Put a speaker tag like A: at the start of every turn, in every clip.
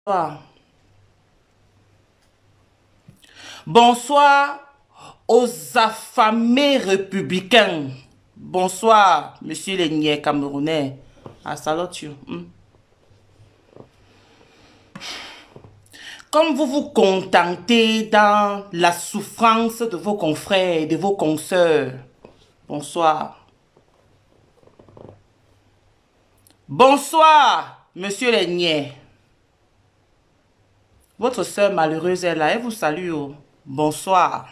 A: Bonsoir. Bonsoir aux affamés républicains. Bonsoir, monsieur les niais camerounais. Ah, salut. Comme vous vous contentez dans la souffrance de vos confrères et de vos consoeurs. Bonsoir. Bonsoir, monsieur les niais. Votre sœur malheureuse est là, elle vous salue. Oh. Bonsoir.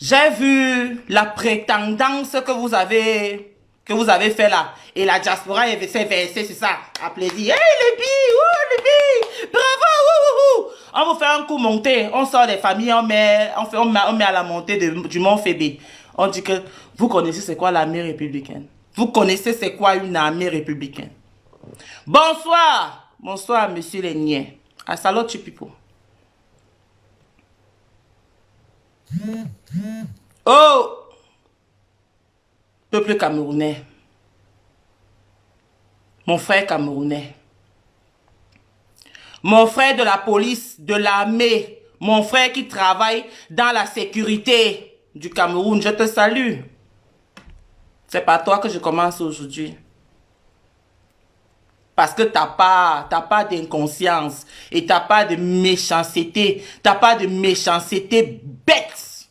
A: J'ai vu la prétendance que vous avez fait là. Et la diaspora s'est versée sur ça. Applaudit. Hey les billes, les billes. Bravo, On vous fait un coup monté. On sort des familles, on met à la montée du Mont Fébé. On dit que vous connaissez c'est quoi l'armée républicaine. Vous connaissez c'est quoi une armée républicaine. Bonsoir. Bonsoir, monsieur les niais. À salut, Chipipo. Oh! peuple camerounais, mon frère camerounais, mon frère de la police, de l'armée, mon frère qui travaille dans la sécurité du Cameroun, je te salue. C'est par toi que je commence aujourd'hui. Parce que t'as pas d'inconscience et t'as pas de méchanceté. T'as pas de méchanceté bête.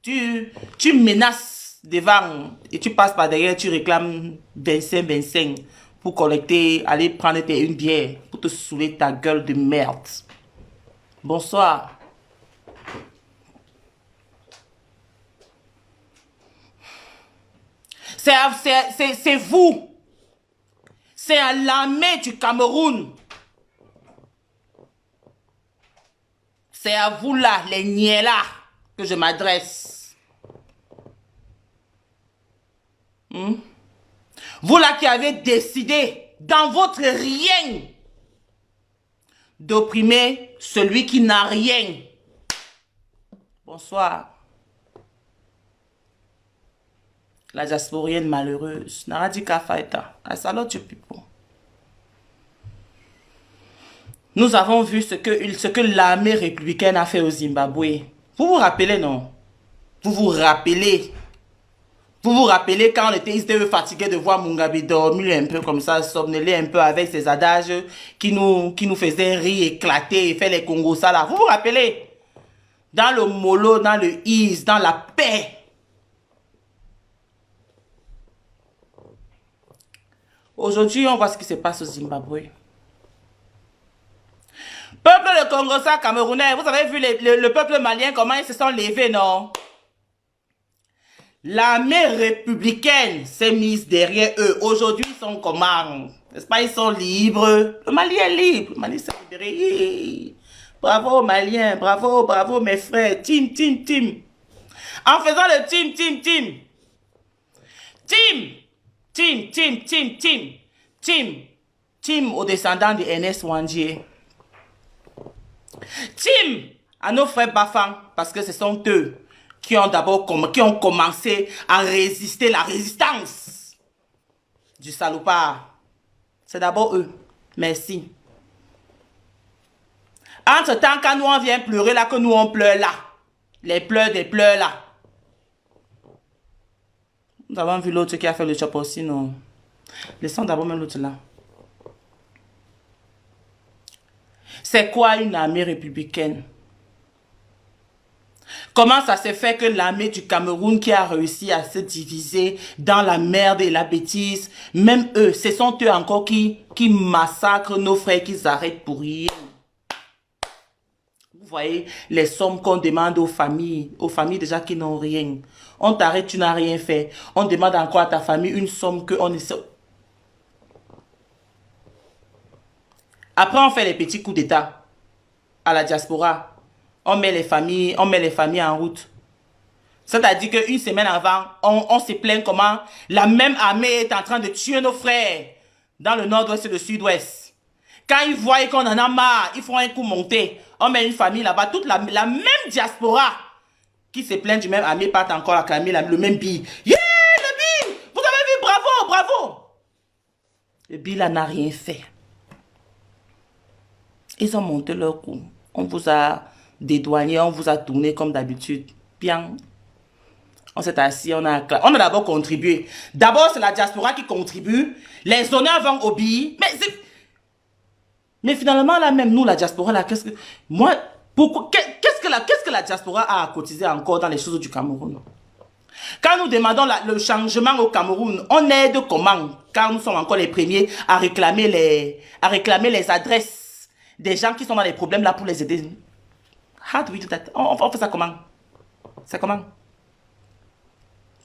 A: Tu menaces devant et tu passes par derrière, tu réclames 25 pour collecter, aller prendre une bière pour te saouler ta gueule de merde. Bonsoir. C'est vous. C'est à l'armée du Cameroun. C'est à vous là, les niais-là, que je m'adresse. Vous là qui avez décidé, dans votre rien, d'opprimer celui qui n'a rien. Bonsoir. La diasporienne malheureuse. Naradika Faita. Asalote pipo. Nous avons vu ce que l'armée républicaine a fait au Zimbabwe. Vous vous rappelez, non? Vous vous rappelez? Vous vous rappelez quand ils étaient fatigués de voir Mugabe dormir un peu comme ça, somnoler un peu avec ses adages qui nous faisaient rire, éclater et faire les Congos là. Vous vous rappelez? Dans le mollo, dans le is, dans la paix. Aujourd'hui, on voit ce qui se passe au Zimbabwe. Peuple de Congo-Ça camerounais, vous avez vu le peuple malien, comment ils se sont levés, non? L'armée républicaine s'est mise derrière eux. Aujourd'hui, ils sont comment? N'est-ce pas, ils sont libres. Le Mali est libre. Le Mali s'est libéré. Bravo, Maliens. Bravo, bravo, mes frères. Team, team, team. En faisant le team, team, team. Team. Team, team, team, team. Team. Team aux descendants de Ernest Wandier. Team à nos frères Bafang, parce que ce sont eux qui ont commencé à résister la résistance du salopard. C'est d'abord eux. Merci. Entre-temps, quand nous on vient pleurer là, que nous on pleure là. Les pleurs des pleurs là. Nous avons vu l'autre qui a fait le chop aussi, non? Laissons d'abord même l'autre là. C'est quoi une armée républicaine? Comment ça s'est fait que l'armée du Cameroun qui a réussi à se diviser dans la merde et la bêtise, même eux, ce sont eux encore qui massacrent nos frères, qui arrêtent pour rien. Vous voyez les sommes qu'on demande aux familles déjà qui n'ont rien. On t'arrête, tu n'as rien fait. On demande encore à ta famille une somme que on essaie. Après, on fait les petits coups d'État à la diaspora. On met les familles en route. C'est-à-dire qu'une semaine avant, on se plaint comment la même armée est en train de tuer nos frères dans le nord-ouest et le sud-ouest. Quand ils voient qu'on en a marre, ils font un coup monté. On met une famille là-bas. Toute la même diaspora qui se plaint du même armée part encore acclamer le même bille. Yeah, le bille! Vous avez vu, bravo, bravo! Le bille là n'a rien fait. Ils ont monté leur coup. On vous a dédouané, on vous a tourné comme d'habitude. Bien. On s'est assis, on a d'abord contribué. D'abord, c'est la diaspora qui contribue. Les honneurs vont au billet. Mais finalement, là même, nous, la diaspora, là, qu'est-ce que la diaspora a à cotiser encore dans les choses du Cameroun? Quand nous demandons le changement au Cameroun, on aide comment? Car nous sommes encore les premiers à réclamer les adresses des gens qui sont dans les problèmes là pour les aider. How do we do that? On fait ça comment? C'est comment?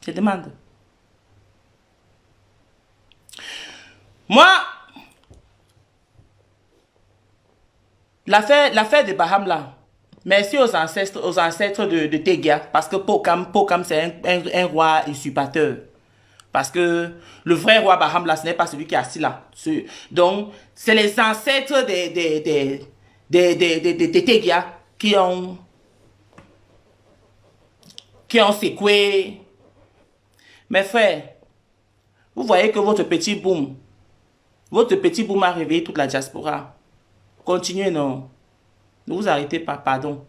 A: Je demande. Moi, l'affaire de Baham là, merci aux ancêtres de Tegia, parce que Pokam c'est un roi usurpateur. Parce que le vrai roi Baham là, ce n'est pas celui qui est assis là. Donc, c'est les ancêtres des Tegia qui ont secoué Mes frères, vous voyez que votre petit boom a réveillé toute la diaspora. Continuez, non. Ne vous arrêtez pas, pardon.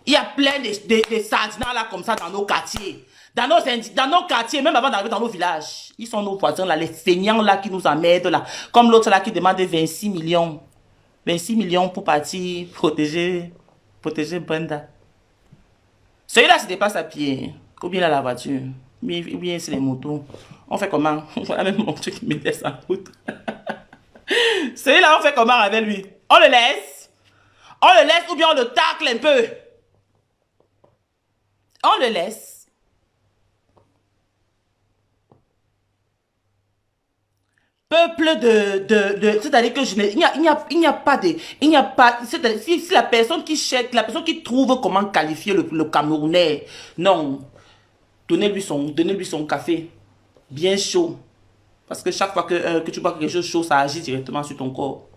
A: Il y a plein de sardinats là comme ça dans nos quartiers. Dans nos quartiers, même avant d'arriver dans nos villages. Ils sont nos voisins là, les feignants là qui nous emmerdent là. Comme l'autre là qui demande 26 millions. 26 millions pour partir protéger Brenda. Celui-là se dépasse à pied. Ou bien la voiture. Ou bien c'est les motos. On fait comment? Voilà même mon truc qui me laisse en route. Celui-là, on fait comment avec lui? On le laisse? On le laisse ou bien on le tacle un peu? On le laisse. Peuple c'est-à-dire que il n'y a pas de, si la personne qui cherche, la personne qui trouve comment qualifier le Camerounais, non, donnez-lui son café, bien chaud, parce que chaque fois que tu bois quelque chose chaud, ça agit directement sur ton corps.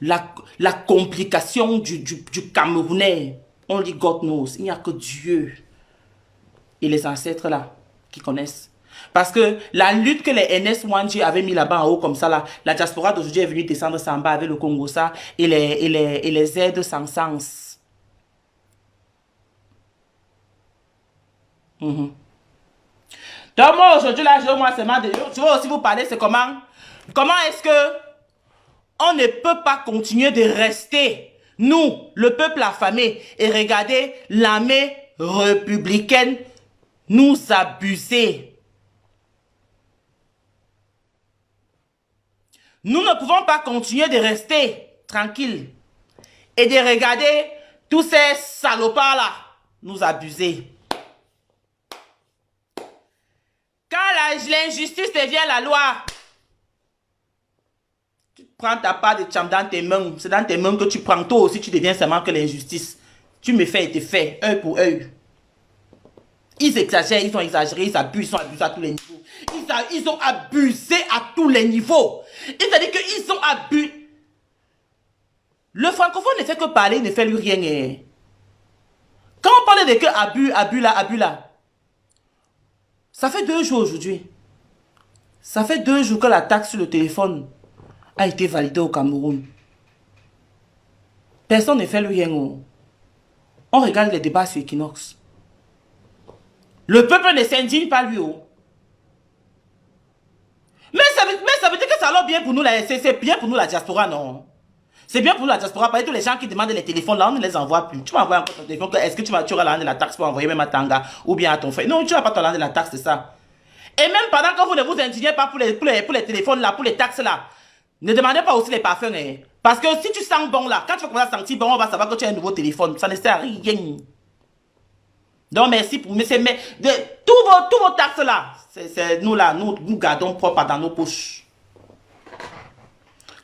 A: La complication du Camerounais, on dit God knows, il n'y a que Dieu et les ancêtres là qui connaissent. Parce que la lutte que les NS1J avaient mis là-bas en haut comme ça, là, la diaspora d'aujourd'hui est venue descendre ça en bas avec le Congo ça et les aides sans sens. Donc moi aujourd'hui là, je veux aussi vous parler, c'est comment est-ce que on ne peut pas continuer de rester, nous, le peuple affamé, et regarder l'armée républicaine nous abuser. Nous ne pouvons pas continuer de rester tranquilles et de regarder tous ces salopards-là nous abuser. Quand l'injustice devient la loi, tu prends ta part de tcham dans tes mains. C'est dans tes mains que tu prends. Toi aussi, tu deviens seulement que l'injustice. Tu me fais et te fais, œil pour œil. Ils exagèrent, ils sont exagérés, ils abusent à tous les niveaux. Ils ont abusé à tous les niveaux. C'est-à-dire qu'ils ont abusé. Le francophone ne fait que parler, il ne fait lui rien. Quand on parle de que abus là, ça fait 2 jours aujourd'hui. Ça fait 2 jours que la taxe sur le téléphone a été validée au Cameroun. Personne ne fait lui rien. On regarde les débats sur Equinox. Le peuple ne s'indigne pas lui. Mais ça veut dire que ça va bien pour nous, c'est bien pour nous la diaspora, non? C'est bien pour nous la diaspora, parce que tous les gens qui demandent les téléphones, là, on ne les envoie plus. Tu m'envoies encore ton téléphone, est-ce que tu auras l'an de la taxe pour envoyer même à Tanga ou bien à ton frère? Non, tu n'as pas ton l'an de la taxe, c'est ça. Et même pendant que vous ne vous indignez pas pour les téléphones là, pour les taxes là, ne demandez pas aussi les parfums. Parce que si tu sens bon là, quand tu vas commencer à sentir bon, on va savoir que tu as un nouveau téléphone. Ça ne sert à rien. Donc merci pour tous vos taxes là, c'est nous là, nous gardons propre dans nos poches.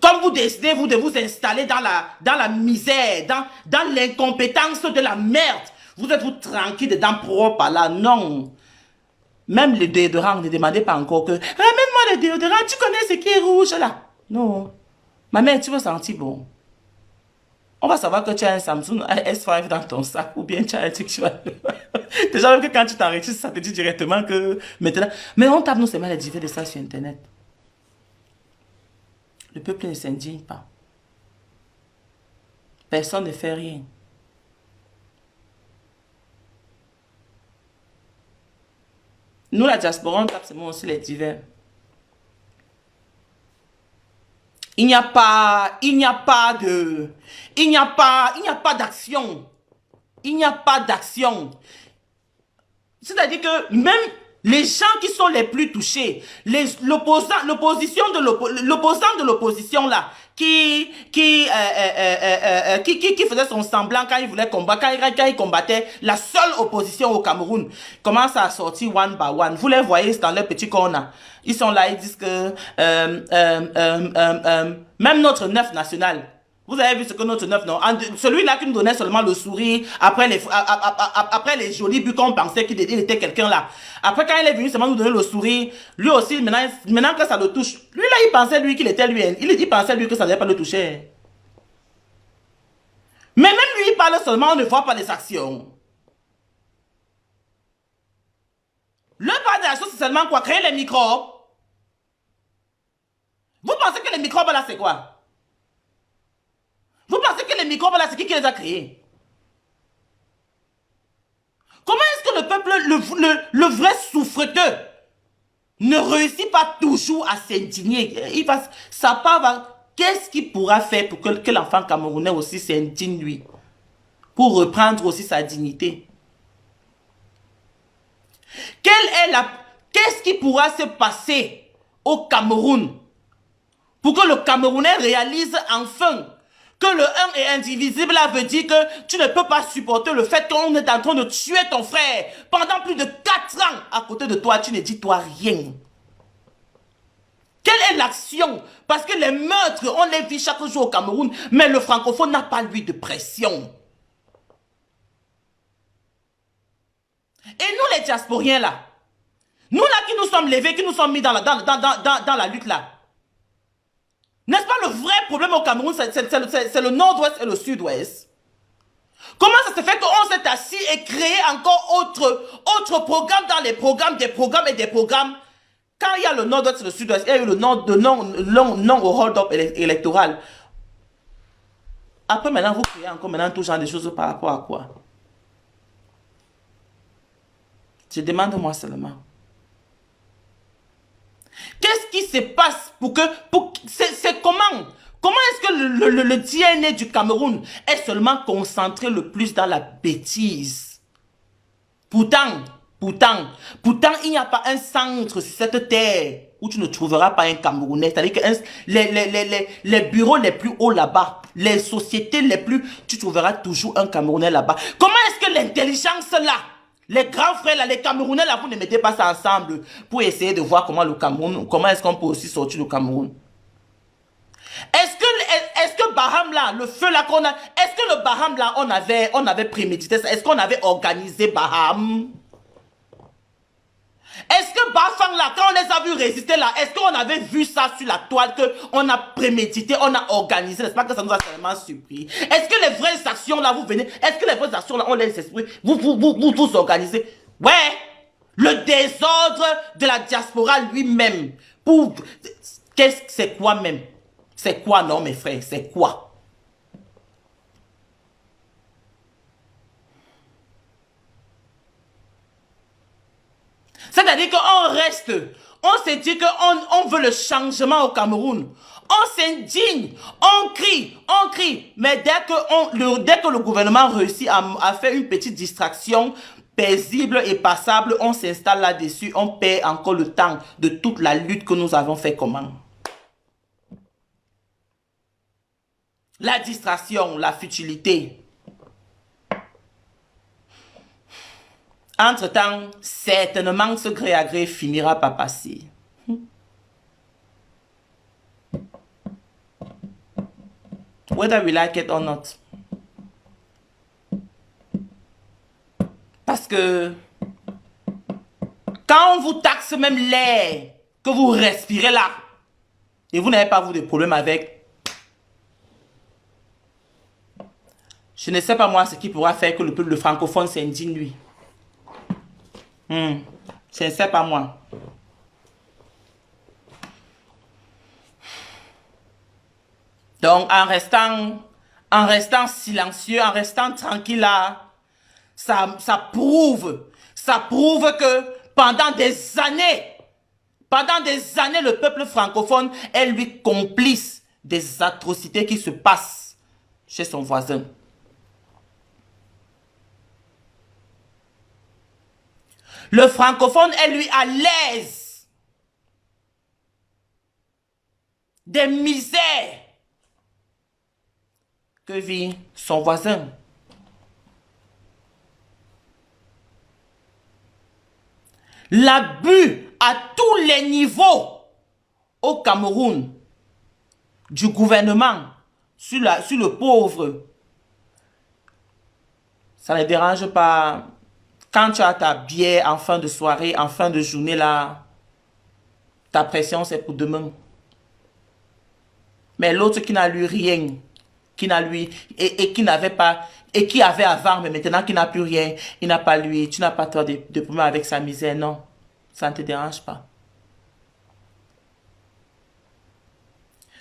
A: Comme vous décidez vous de vous installer dans la misère, dans l'incompétence de la merde, vous êtes vous tranquille dedans propre là, non. Même le déodorant, ne demandez pas encore que ramène-moi le déodorant, tu connais ce qui est rouge là. Non. Ma mère, tu veux sentir bon. On va savoir que tu as un Samsung S5 dans ton sac ou bien tu as un truc. Déjà, même que quand tu t'enregistres, ça te dit directement que maintenant. Mais on tape nous seulement les divers de ça sur Internet. Le peuple ne s'indigne pas. Personne ne fait rien. Nous, la diaspora, on tape seulement aussi les divers. Il n'y a pas d'action. Il n'y a pas d'action. C'est-à-dire que même les gens qui sont les plus touchés, l'opposant de l'opposition là, qui faisait son semblant quand il voulait combattre, quand il combattait la seule opposition au Cameroun, commence à sortir one by one. Vous les voyez dans leur petit corner. Ils sont là, ils disent que même notre neuf national, vous avez vu ce que notre neuf, non? Celui-là qui nous donnait seulement le sourire, après les jolis buts qu'on pensait qu'il était quelqu'un là. Après, quand il est venu seulement nous donner le sourire, lui aussi, maintenant que ça le touche, lui là, il pensait lui qu'il était lui. Il pensait lui que ça n'allait pas le toucher. Mais même lui, il parle seulement, on ne voit pas les actions. Le la chose, c'est seulement quoi? Créer les microbes. Vous pensez que les microbes là, c'est quoi? Vous pensez que les microbes là, c'est qui les a créés? Comment est-ce que le peuple, le vrai souffreteux, ne réussit pas toujours à s'indigner? Sa part va... Qu'est-ce qu'il pourra faire pour que l'enfant camerounais aussi s'indigne, lui? Pour reprendre aussi sa dignité? Qu'est-ce qui pourra se passer au Cameroun pour que le Camerounais réalise enfin que le 1 est indivisible, là veut dire que tu ne peux pas supporter le fait qu'on est en train de tuer ton frère pendant plus de 4 ans à côté de toi, tu ne dis toi rien. Quelle est l'action? Parce que les meurtres, on les vit chaque jour au Cameroun, mais le francophone n'a pas, lui, de pression. Et nous, les diasporiens, là, nous, là, qui nous sommes levés, qui nous sommes mis dans la lutte, là, n'est-ce pas le vrai problème au Cameroun, c'est le nord-ouest et le sud-ouest? Comment ça se fait qu'on s'est assis et créé encore autre programme dans les programmes, des programmes et des programmes? Quand il y a le nord-ouest et le sud-ouest, il y a eu le non au hold-up électoral. Après, maintenant, vous créez encore maintenant tout genre de choses par rapport à quoi? Je demande moi seulement. Qu'est-ce qui se passe pour que... c'est comment? Comment est-ce que le DNA du Cameroun est seulement concentré le plus dans la bêtise? Pourtant, il n'y a pas un centre sur cette terre où tu ne trouveras pas un Camerounais. C'est-à-dire que les bureaux les plus hauts là-bas, les sociétés les plus... Tu trouveras toujours un Camerounais là-bas. Comment est-ce que l'intelligence là, les grands frères là, les Camerounais là, vous ne mettez pas ça ensemble pour essayer de voir comment le Cameroun, comment est-ce qu'on peut aussi sortir du Cameroun? Est-ce que Baham là, le feu là qu'on a, est-ce que le Baham là, on avait prémédité ça? Est-ce qu'on avait organisé Baham? Est-ce que Bafang là, quand on les a vus résister là, est-ce qu'on avait vu ça sur la toile, qu'on a prémédité, on a organisé, n'est-ce pas que ça nous a tellement surpris? Est-ce que les vraies actions là, vous venez, est-ce que les vraies actions là, on les esprit, vous organisez? Ouais, le désordre de la diaspora lui-même, c'est quoi même? C'est quoi non mes frères, c'est quoi? C'est-à-dire qu'on reste, on se dit qu'on veut le changement au Cameroun. On s'indigne, on crie. Mais dès que le gouvernement réussit à faire une petite distraction paisible et passable, on s'installe là-dessus, on perd encore le temps de toute la lutte que nous avons fait comment? La distraction, la futilité. Entre-temps, certainement, ce gré à gré finira par passer. Whether we like it or not. Parce que quand on vous taxe même l'air que vous respirez là, et vous n'avez pas vous de problème avec, je ne sais pas moi ce qui pourra faire que le francophone s'indigne lui. Je ne sais pas moi. Donc, en restant silencieux, en restant tranquille là, ça prouve que pendant des années, le peuple francophone est lui complice des atrocités qui se passent chez son voisin. Le francophone est lui à l'aise des misères que vit son voisin. L'abus à tous les niveaux au Cameroun du gouvernement sur le pauvre, ça ne dérange pas. Quand tu as ta bière en fin de soirée, en fin de journée, là, ta pression, c'est pour demain. Mais l'autre qui n'a lui rien, qui n'a lui, et qui n'avait pas, et qui avait avant, mais maintenant qui n'a plus rien, il n'a pas lui, tu n'as pas toi de problème avec sa misère, non. Ça ne te dérange pas.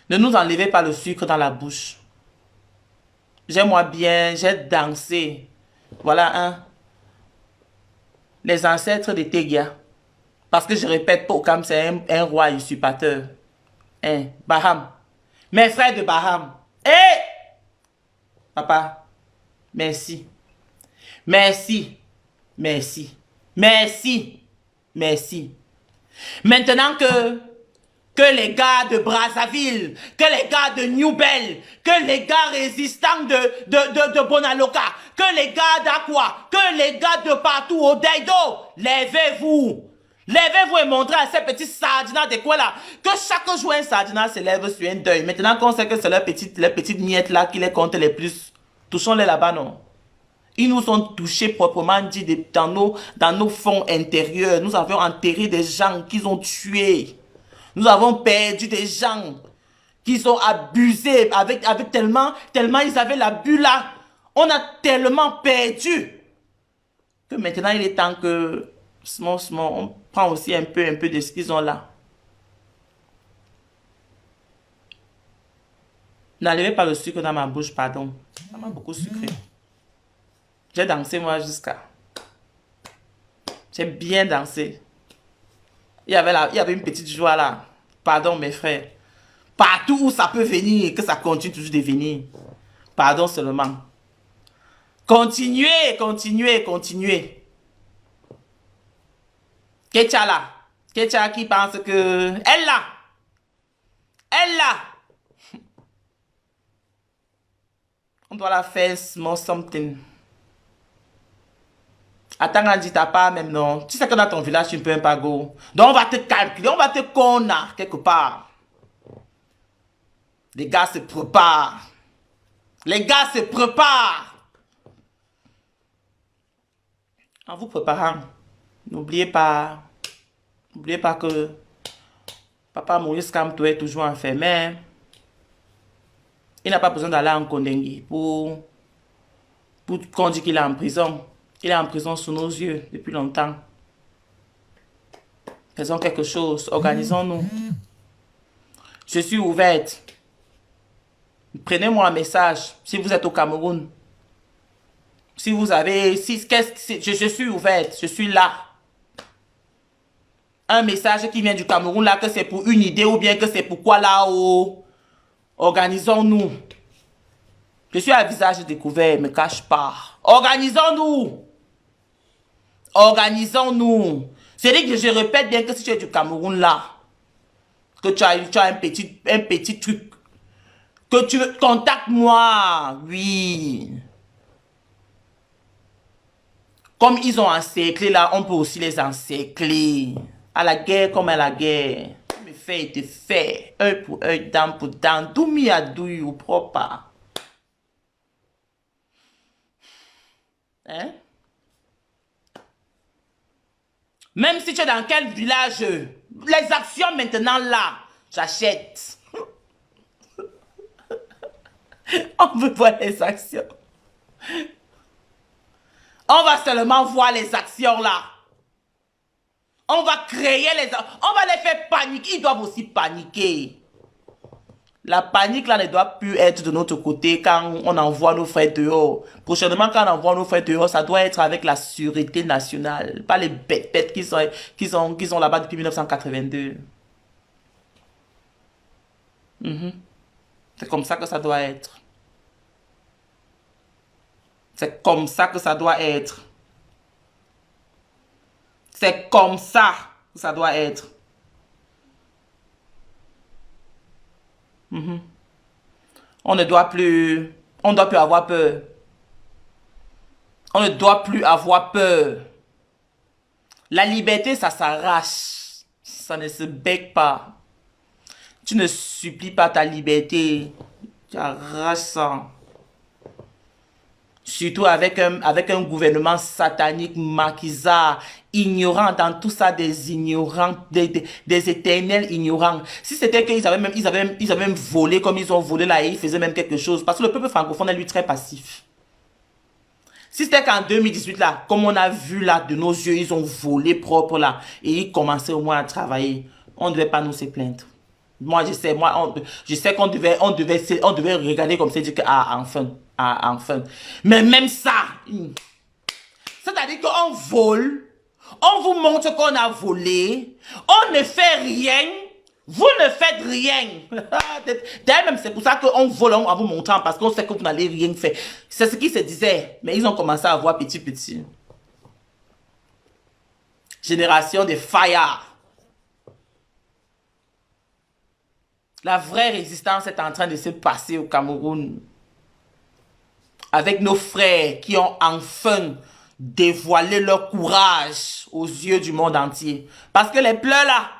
A: Ne nous enlevez pas le sucre dans la bouche. J'aime-moi bien, j'ai dansé. Voilà un. Les ancêtres de Tegia. Parce que je répète, Pokam, c'est un roi usurpateur. Hein, Baham. Mes frères de Baham. Hé! Papa, merci. Merci. Merci. Merci. Merci. Maintenant que les gars de Brazzaville, que les gars de New Bell, que les gars résistants de Bonaloka, que les gars d'Aqua, que les gars de partout au Daido, levez-vous. Levez-vous et montrez à ces petits sardinas de quoi là, que chaque jour un sardinat se lève sur un deuil. Maintenant qu'on sait que c'est leurs petites miettes là qui les comptent les plus, touchons-les là-bas, non? Ils nous ont touchés proprement dit dans nos fonds intérieurs. Nous avons enterré des gens qu'ils ont tués. Nous avons perdu des gens qui ont abusé avec tellement ils avaient l'abus là. On a tellement perdu que maintenant il est temps que on prend aussi un peu de ce qu'ils ont là. N'enlevez pas le sucre dans ma bouche, pardon. Ça m'a beaucoup sucré. J'ai dansé moi jusqu'à... J'ai bien dansé. Il y avait une petite joie là. Pardon mes frères. Partout où ça peut venir, que ça continue toujours de venir. Pardon seulement. Continuez, continuez, continuez. Ketia là. Ketia qui pense que... Elle là. Elle là. On doit la faire small something. Attends, on dit t'as pas même non. Tu sais que dans ton village, tu ne peux pas go. Donc on va te calculer, on va te connaître quelque part. Les gars se préparent. Les gars se préparent. En vous préparant, n'oubliez pas que Papa Maurice Kamto est toujours enfermé. Il n'a pas besoin d'aller en Kondengui pour qu'on dise qu'il est en prison. Il est en prison sous nos yeux depuis longtemps. Faisons quelque chose, organisons-nous. Je suis ouverte. Prenez-moi un message si vous êtes au Cameroun. Si vous avez... je suis ouverte, je suis là. Un message qui vient du Cameroun là, que c'est pour une idée ou bien que c'est pour quoi là-haut. Organisons-nous. Je suis à visage découvert, ne me cache pas. Organisons-nous. Organisons-nous. C'est-à-dire que je répète bien que si tu es du Cameroun là, que tu as un petit truc, que tu contactes moi, oui. Comme ils ont encerclé là, on peut aussi les encercler. À la guerre comme à la guerre. Mais fait et te fait. Œil pour œil, dent pour dent. Doumi à douille ou propre. Hein? Même si tu es dans quel village, les actions maintenant là, j'achète. On veut voir les actions. On va seulement voir les actions là. On va créer on va les faire paniquer. Ils doivent aussi paniquer. La panique là ne doit plus être de notre côté quand on envoie nos frères dehors. Prochainement, quand on envoie nos frères dehors, ça doit être avec la sûreté nationale. Pas les bêtes qui sont là-bas depuis 1982. C'est comme ça que ça doit être. C'est comme ça que ça doit être. C'est comme ça que ça doit être. On ne doit plus avoir peur. On ne doit plus avoir peur. La liberté, ça s'arrache. Ça ne se bec pas. Tu ne supplies pas ta liberté. Tu arraches ça. Surtout avec un gouvernement satanique, maquisard, ignorant dans tout ça, des ignorants, des éternels ignorants. Si c'était qu'ils avaient même volé comme ils ont volé là et ils faisaient même quelque chose. Parce que le peuple francophone est lui très passif. Si c'était qu'en 2018, là, comme on a vu là, de nos yeux, ils ont volé propre là, et ils commençaient au moins à travailler, on ne devait pas nous se plaindre. Je sais qu'on devait regarder comme ça et dire que, enfin. Mais même ça, c'est-à-dire qu'on vole, on vous montre qu'on a volé, on ne fait rien, vous ne faites rien. D'ailleurs, même c'est pour ça qu'on vole en vous montrant, parce qu'on sait que vous n'allez rien faire. C'est ce qu'ils se disaient, mais ils ont commencé à voir petit. Génération de fire. La vraie résistance est en train de se passer au Cameroun. Avec nos frères qui ont enfin dévoilé leur courage aux yeux du monde entier. Parce que les pleurs là,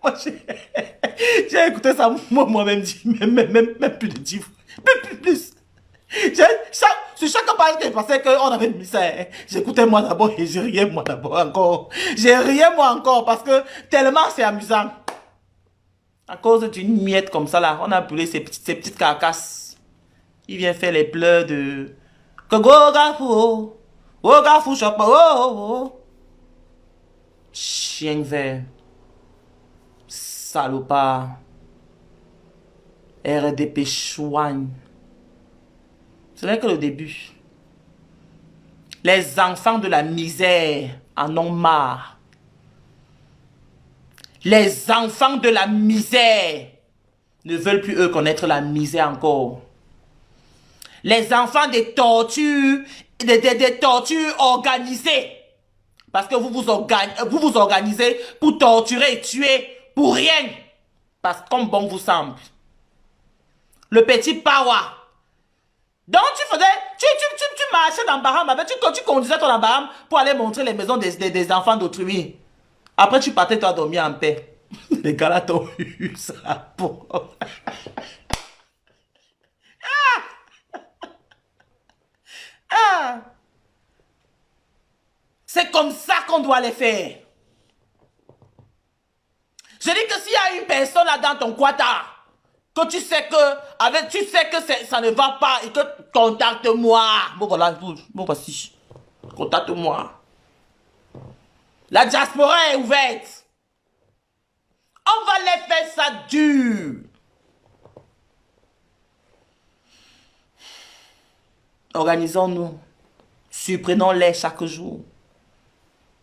A: moi, j'ai écouté ça moi-même, même plus de 10 fois. Plus. Sur chaque page que je pensais qu'on avait mis ça, j'écoutais moi d'abord et j'ai riais moi d'abord encore. J'ai riais moi encore parce que tellement c'est amusant. À cause d'une miette comme ça là, on a brûlé ces petites carcasses. Il vient faire les pleurs de... Chien vert. Salopard. RDP chouagne. Ce n'est que le début. Les enfants de la misère en ont marre. Les enfants de la misère ne veulent plus eux connaître la misère encore. Les enfants des tortures, des tortures organisées. Parce que vous vous organisez pour torturer et tuer pour rien. Parce que comme bon vous semble. Le petit Pawa. Donc tu marchais dans Baham, tu conduisais ton Baham pour aller montrer les maisons des enfants d'autrui. Après tu partais toi dormir en paix. Les gars là t'ont eu ça pour... C'est comme ça qu'on doit les faire. Je dis que s'il y a une personne là dans ton quata, que tu sais que ça ne va pas et que contacte-moi. Bon voilà, bon voici. Contacte-moi. La diaspora est ouverte. On va les faire ça dur. Organisons-nous. Surprenons-les chaque jour.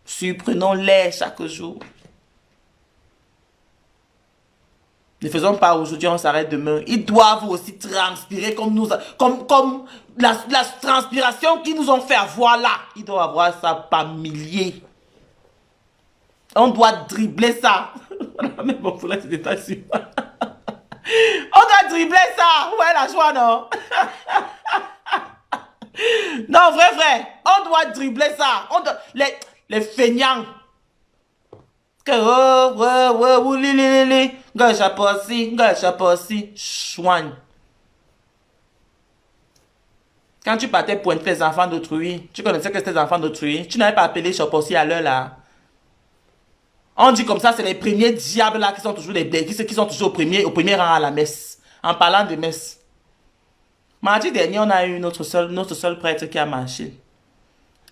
A: Surprenons-les chaque jour. Ne faisons pas aujourd'hui, on s'arrête demain. Ils doivent aussi transpirer comme la transpiration qu'ils nous ont fait avoir là. Ils doivent avoir ça par milliers. On doit dribbler ça. Mais bon, faut là, c'est pas sûr. On doit dribbler ça. Ouais, la joie, non? Non, vrai. On doit dribbler ça. Les feignants. Chouane. Quand tu partais pointer les enfants d'autrui, tu connaissais que c'était les enfants d'autrui, tu n'avais pas appelé Chapossi à l'heure là. On dit comme ça, c'est les premiers diables là qui sont toujours qui sont toujours au premier rang à la messe. En parlant de messe. Mardi dernier, on a eu notre seul prêtre qui a marché.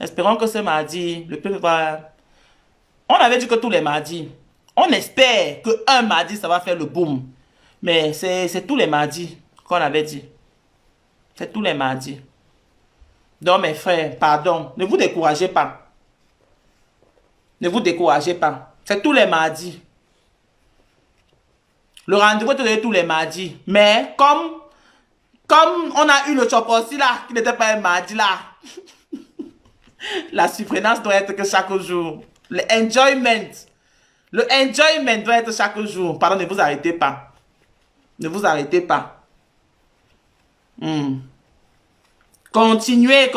A: Espérons que ce mardi, le peuple va... On avait dit que tous les mardis, on espère qu'un mardi, ça va faire le boom. Mais c'est tous les mardis qu'on avait dit. C'est tous les mardis. Donc mes frères, pardon, ne vous découragez pas. Ne vous découragez pas. C'est tous les mardis. Le rendez-vous est tous les mardis. Mais comme on a eu le chopossi là, qui n'était pas un mardi là, la surprenance doit être que chaque jour. Le enjoyment doit être chaque jour. Pardon, ne vous arrêtez pas. Ne vous arrêtez pas. Continuez.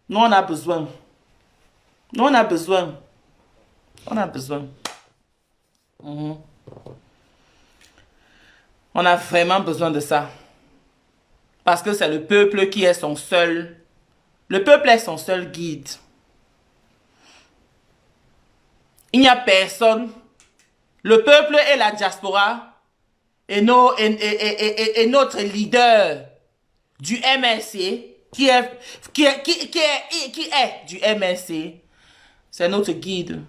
A: Nous, on a besoin. On a vraiment besoin de ça. Parce que c'est le peuple qui est son seul... Le peuple est son seul guide. Il n'y a personne. Le peuple et la diaspora et notre leader du MNC, qui est du MNC, c'est notre guide.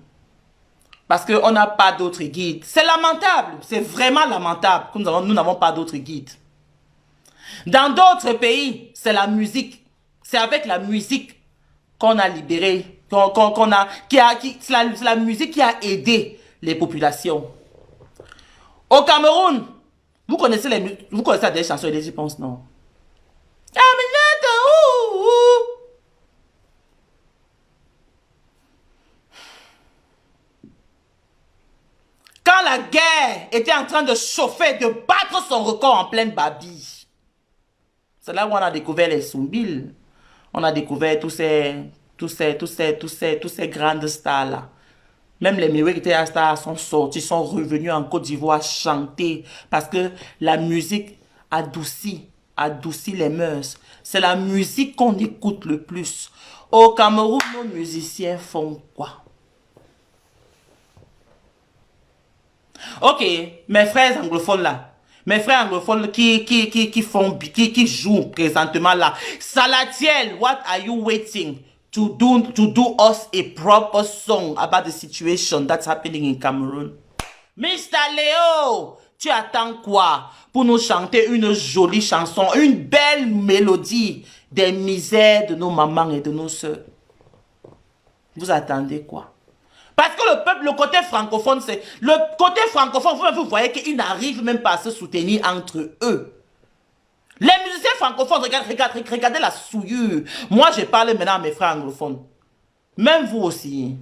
A: Parce qu'on n'a pas d'autre guide. C'est lamentable, c'est vraiment lamentable que nous n'avons pas d'autre guide. Dans d'autres pays, c'est la musique. C'est avec la musique qu'on a libéré, c'est la musique qui a aidé les populations. Au Cameroun, vous connaissez des chansons et je pense non. Quand la guerre était en train de chauffer, de battre son record en pleine babille, c'est là où on a découvert les Soumbil. On a découvert tous ces grandes stars-là. Même les Mewekete Stars sont sortis, sont revenus en Côte d'Ivoire chanter parce que la musique adoucit les mœurs. C'est la musique qu'on écoute le plus. Au Cameroun, nos musiciens font quoi? Ok, mes frères anglophones là, mes frères anglophones qui jouent présentement là, Salatiel, what are you waiting to do us a proper song about the situation that's happening in Cameroon? Mr. Léo, tu attends quoi pour nous chanter une jolie chanson, une belle mélodie des misères de nos mamans et de nos soeurs? Vous attendez quoi? Parce que le peuple, le côté francophone, vous voyez qu'ils n'arrivent même pas à se soutenir entre eux. Les musiciens francophones, regardez la souillure. Moi, je parle maintenant à mes frères anglophones. Même vous aussi.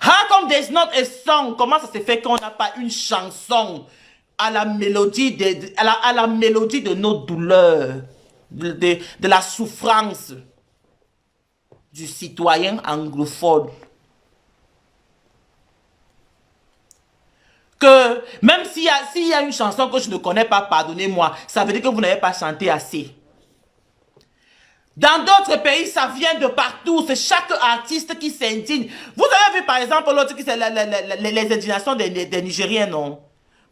A: How come there's not a song? Comment ça se fait qu'on n'a pas une chanson à la mélodie de nos douleurs, de la souffrance du citoyen anglophone? Que même s'il y a une chanson que je ne connais pas, pardonnez-moi, ça veut dire que vous n'avez pas chanté assez. Dans d'autres pays, ça vient de partout. C'est chaque artiste qui s'indigne. Vous avez vu par exemple l'autre qui c'est les indignations des Nigériens, non?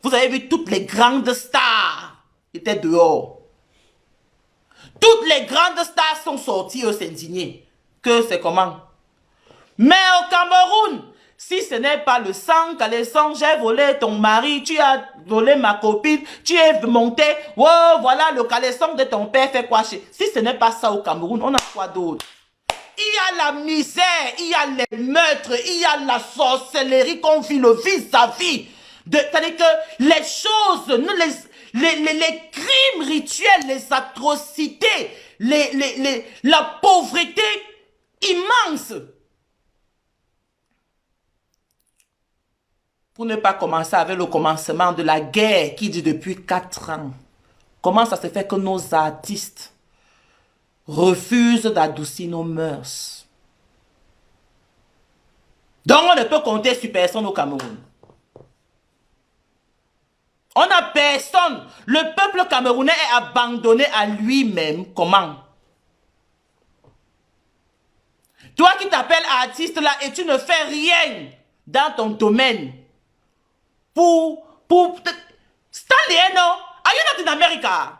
A: Vous avez vu toutes les grandes stars étaient dehors. Toutes les grandes stars sont sorties s'indigner. Que c'est comment? Mais au Cameroun, si ce n'est pas le sang, caleçon, j'ai volé ton mari, tu as volé ma copine, tu es monté, oh voilà le caleçon de ton père fait quoi? Si ce n'est pas ça au Cameroun, on a quoi d'autre? Il y a la misère, il y a les meurtres, il y a la sorcellerie qu'on vit le vis-à-vis. C'est-à-dire que les choses, les crimes rituels, les atrocités, la pauvreté immense. Pour ne pas commencer avec le commencement de la guerre qui dit depuis 4 ans. Comment ça se fait que nos artistes refusent d'adoucir nos mœurs? Donc on ne peut compter sur personne au Cameroun. On n'a personne. Le peuple camerounais est abandonné à lui-même. Comment? Toi qui t'appelles artiste là et tu ne fais rien dans ton domaine. Stanley, non? Are you not in America?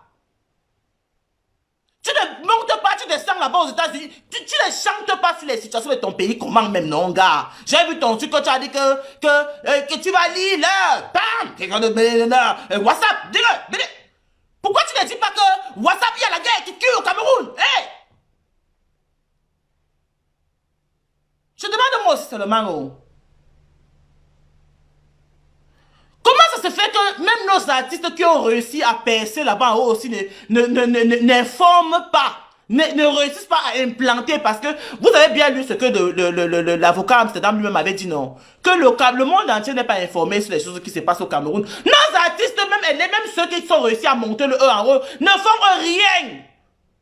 A: Tu ne montes pas, tu descends là-bas aux États-Unis. Tu ne chantes pas sur les situations de ton pays. Comment même, non, gars? J'ai vu ton truc quand tu as dit que tu vas lire là. Bam! WhatsApp, dis-le. Pourquoi tu ne dis pas que WhatsApp, il y a la guerre qui tue au Cameroun? Hey! Je demande moi aussi seulement, oh. Comment ça se fait que même nos artistes qui ont réussi à percer là-bas en haut aussi n'informent pas, ne réussissent pas à implanter? Parce que vous avez bien lu ce que l'avocat Amsterdam lui-même avait dit, non? Que le monde entier n'est pas informé sur les choses qui se passent au Cameroun. Nos artistes même ceux qui sont réussi à monter le E en haut, ne font rien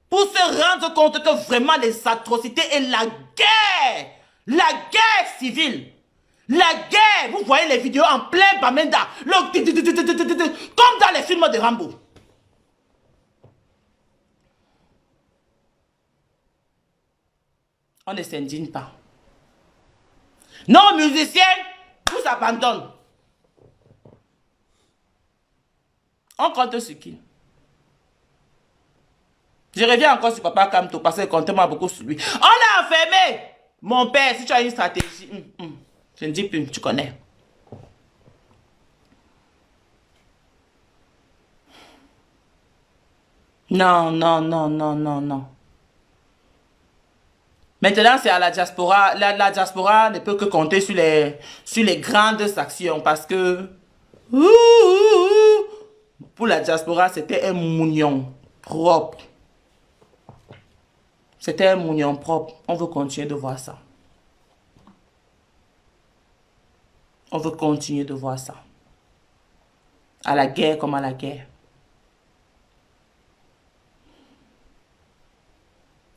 A: pour se rendre compte que vraiment les atrocités et la guerre civile, la guerre, vous voyez les vidéos en plein Bamenda, comme dans les films de Rambo. On ne s'indigne pas. Nos musiciens vous abandonnent. On compte sur qui? Je reviens encore sur Papa Kamto parce qu'il comptait moi beaucoup sur lui. On l'a enfermé! Mon père, si tu as une stratégie, je ne dis plus, tu connais. Non, non, non, non, non, non. Maintenant, c'est à la diaspora. La diaspora ne peut que compter sur les grandes actions parce que pour la diaspora, c'était un mounion propre. C'était un mounion propre. On veut continuer de voir ça. On veut continuer de voir ça. À la guerre comme à la guerre.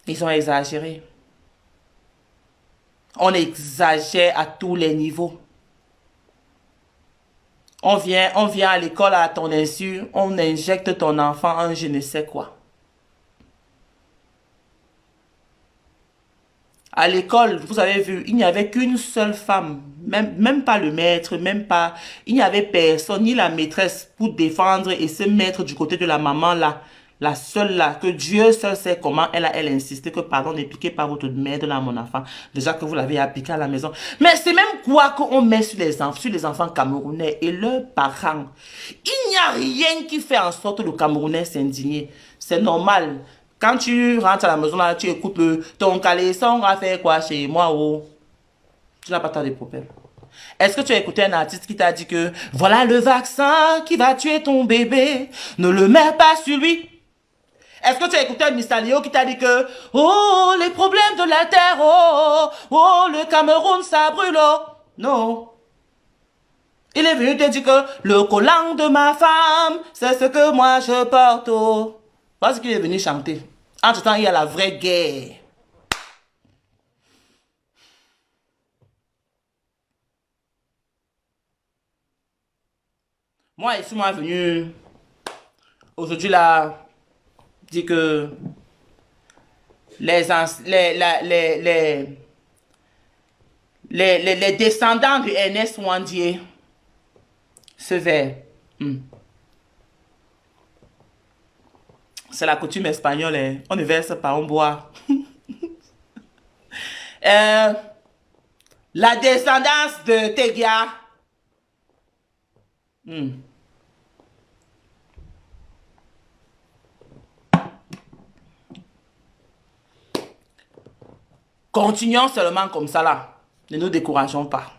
A: Ils ont exagéré. On exagère à tous les niveaux. On vient à l'école à ton insu, on injecte ton enfant en je ne sais quoi. À l'école, vous avez vu, il n'y avait qu'une seule femme, même pas le maître, même pas, il n'y avait personne, ni la maîtresse pour défendre et se mettre du côté de la maman là, la seule là, que Dieu seul sait comment elle insisté que pardon n'est piqué par votre mère de là, mon enfant, déjà que vous l'avez appliqué à la maison. Mais c'est même quoi qu'on met sur les enfants camerounais et leurs parents. Il n'y a rien qui fait en sorte que le Camerounais s'indigne. C'est normal. Quand tu rentres à la maison, là, tu écoutes ton caleçon a fait quoi chez moi, oh. Tu n'as pas tant de problèmes. Est-ce que tu as écouté un artiste qui t'a dit que voilà le vaccin qui va tuer ton bébé, ne le mets pas sur lui? Est-ce que tu as écouté un Mistalio qui t'a dit que oh, les problèmes de la terre, oh, oh, le Cameroun, ça brûle, oh. Non. Il est venu te dire que le collant de ma femme, c'est ce que moi je porte, oh. Voilà ce qu'il est venu chanter. Entre-temps, il y a la vraie guerre. Moi, ici, moi, venu aujourd'hui là, dit que les descendants de Ernest Ouandier se verrent. C'est la coutume espagnole, hein. On ne verse pas, on boit. La descendance de Tegia. Continuons seulement comme ça là. Ne nous décourageons pas.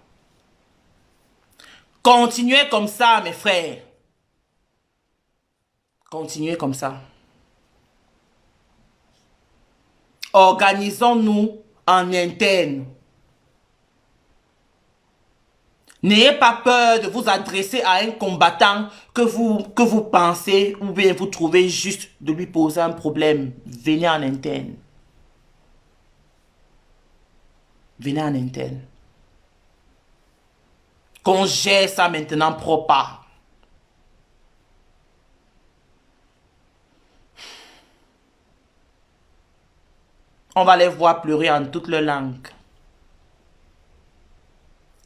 A: Continuez comme ça, mes frères. Continuez comme ça. Organisons-nous en interne. N'ayez pas peur de vous adresser à un combattant que vous pensez ou bien vous trouvez juste de lui poser un problème. Venez en interne. Venez en interne. Qu'on gère ça maintenant propre. On va les voir pleurer en toutes leurs langues.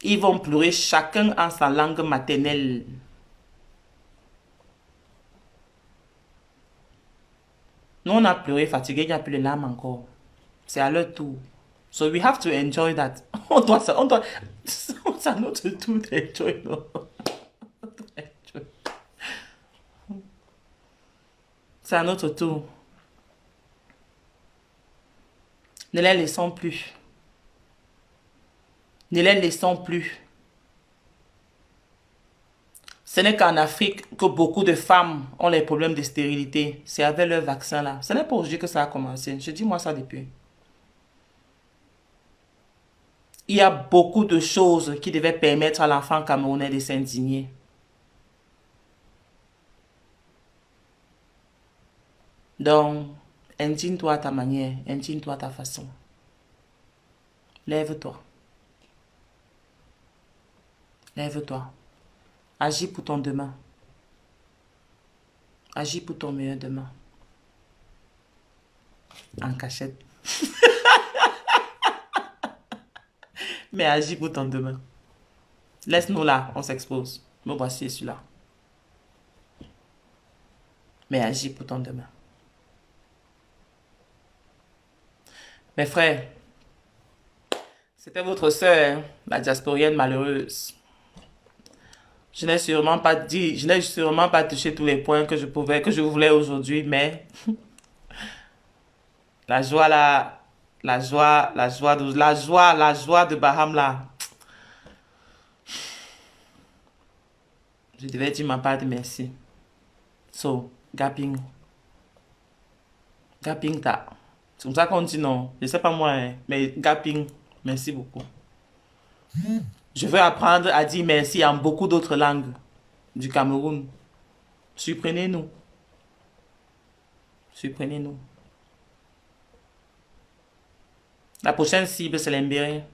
A: Ils vont pleurer chacun en sa langue maternelle. Nous, on a pleuré, fatigué, il n'y a plus de larmes encore. C'est à leur tour. So we have to enjoy that. C'est à notre tour d'enjoy. C'est à notre tour. Ne les laissons plus. Ne les laissons plus. Ce n'est qu'en Afrique que beaucoup de femmes ont les problèmes de stérilité. C'est avec leur vaccin là. Ce n'est pas aujourd'hui que ça a commencé. Je dis moi ça depuis. Il y a beaucoup de choses qui devaient permettre à l'enfant camerounais de s'indigner. Donc, indigne-toi à ta manière, indigne-toi à ta façon. Lève-toi. Lève-toi. Agis pour ton demain. Agis pour ton meilleur demain. En cachette. Mais agis pour ton demain. Laisse-nous là, on s'expose. Me voici celui-là. mais agis pour ton demain. Mes frères, c'était votre sœur, la diasporienne malheureuse. Je n'ai sûrement pas dit, je n'ai sûrement pas touché tous les points que je voulais aujourd'hui, mais la joie là, la joie de Baham là. Je devais dire ma part de merci. So, Gaping. Gaping ta. C'est comme ça qu'on dit non. Je sais pas moi, hein, mais Gaping, merci beaucoup. Je veux apprendre à dire merci en beaucoup d'autres langues du Cameroun. Surprenez-nous. Surprenez-nous. La prochaine cible, c'est l'Embéré.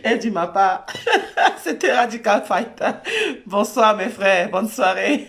A: Et du ma part, c'était Radical Fighter. Bonsoir mes frères, bonne soirée.